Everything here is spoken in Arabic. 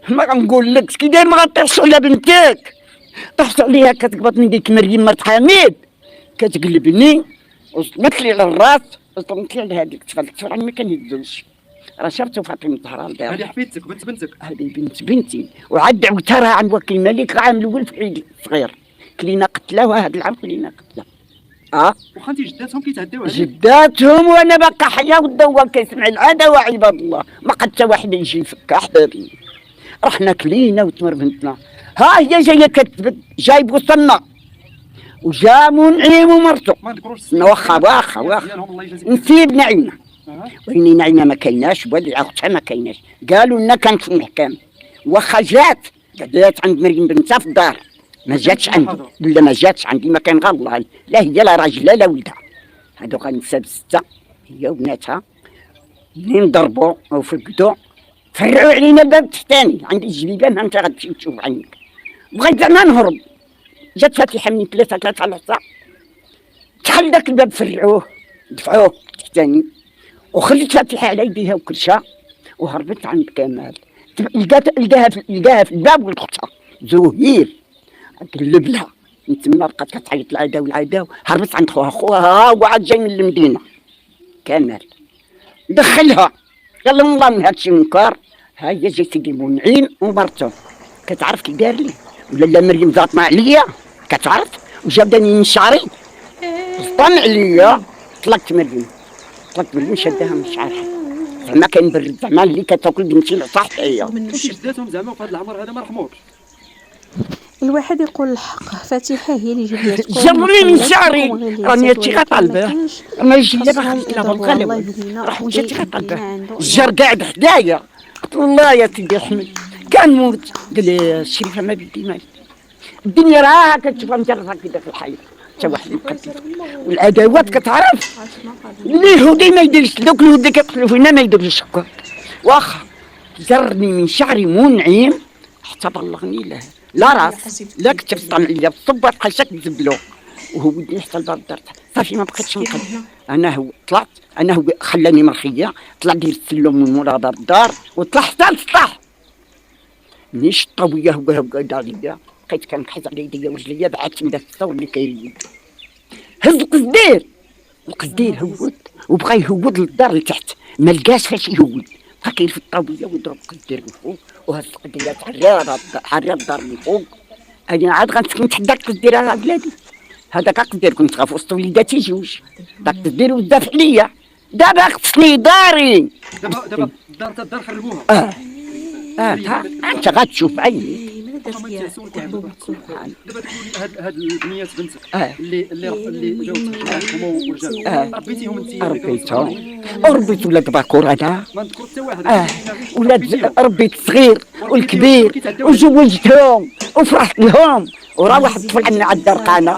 ما غنقول لك كي داير ما غطيحش على بنتك، طحت عليها كتقبضني ديك مريم مرت حميد كتقلبني وصلت لي للراس وصلت لي لهذيك تفلت راني ما كنهزوش. راه شفتو فاطمه الزهراء البارح. هذه حفيدتك بنت بنتك؟ هذه بنت بنتي، وعاد عاودتها راه عند وكيل الملك العام الاول في عيد الصغير كلينا قتله، وهذا العام كلينا قتله. واخا انت جداتهم كيتعداو عليك؟ جداتهم وانا باقا حيه والدواء كيسمع العاده وعباد الله، ما قد حتى واحد يجي يفكها حبابي. رحنا كلينا وتمرمنتنا، ها هي جايه كتبد جايب وصلنا وجا منعم ومرته. ما نذكروش واخا نسيب نعيمه، وين نعيمه ما كايناش واللي اختها ما كايناش. قالوا لنا كانت في المحكمه، واخا جات عند مريم بنتها في الدار، ما جاتش عندي. لا ما جاتش عندي، ما كان غير الله، لا هي لا راجلها لا ولدها. هادو غنساب سته هي وبناتها، منين ضربوا وفقدوا فرعوا علينا الباب التحتاني عند الجليبه. ما انت غتمشي تشوف عينك. بغيت زعما نهرب، جات فاتحه من ثلاثه على الحصه، شحال داك الباب فرعوه دفعوه تحتاني، وخليت فاتحه على يديها وكرشها وهربت عند كمال. لقاها في الباب ولقتها زهير قلب لها من تما، بقات كتعيط العاده هربت عند خوها وعاد جاي من المدينه. كمال دخلها قال لهم والله من هادشي منكر. ها هي جات سيدي منعم ومرته، كتعرف كي دار لي ولا لا مريم زاطمه عليا كتعرف، وجابني من شعري صطن عليا. طلقت مريم شداها من شعرها، زعما كنبرد زعما اللي كتاكل بنتي العصا هي. جداتهم زعما في هذا العمر هذا ما رحموكش؟ الواحد يقول الحق، فاتحه هي اللي جبدتكم جبرني من شعري، راني هادشي غطالبه، ما يجي لا باغي لا بالغلب راح وجهتي غطالبه. الجار قاعد حدايا، قلت والله يا سيدي احمد كنموت. قال لي الشريفه ما بدي مال الدنيا راه كتشوفها مجرده كذا في الحي، حتى واحد مقدر. والادوات كتعرف اليهودي ما يديرش، دوك اليهود كيقتلوا فينا ما يديروش هكا. واخا جرني من شعري منعم حتى بلغني له لا راس لا كتف طلع ليا بالصبه بقيت كتزبلو، وهو ودني حتى لباب الدار صافي ما بقيتش نقد. انا هو طلعت، انا هو خلاني مرخيه، طلع دير السلم من مورا باب الدار وطلع حتى للسطح. ملي شطا وياه هو دار ليا بقيت كنحز على يديا ورجليا بعدت من داك الصور اللي كاين. هز القصدير هود وبغى يهود للدار لتحت، ما لقاش فاش يهود، بقى كيرفد الطاويه ويضرب القصدير من فوق، وهز القصديرات حرير الدار من فوق. انا عاد غنسكن تحت داك القصدير على بلادي. هذاك القصدير كنت خاف وسط وليداتي جوج، داك القصدير بزاف عليا. دابا خصني داري، دابا الدار خربوها. انت غتشوف عيني. دابا هاد البنيات بنتك اللي جاوبتك هما ورجال، ربيتيهم انت؟ ربيت ولاد باكور انا، ما نذكر حتى واحد. ولاد ربيت الصغير والكبير وزوجتهم وفرحت لهم، وراه واحد الطفل عندنا على الدار قانا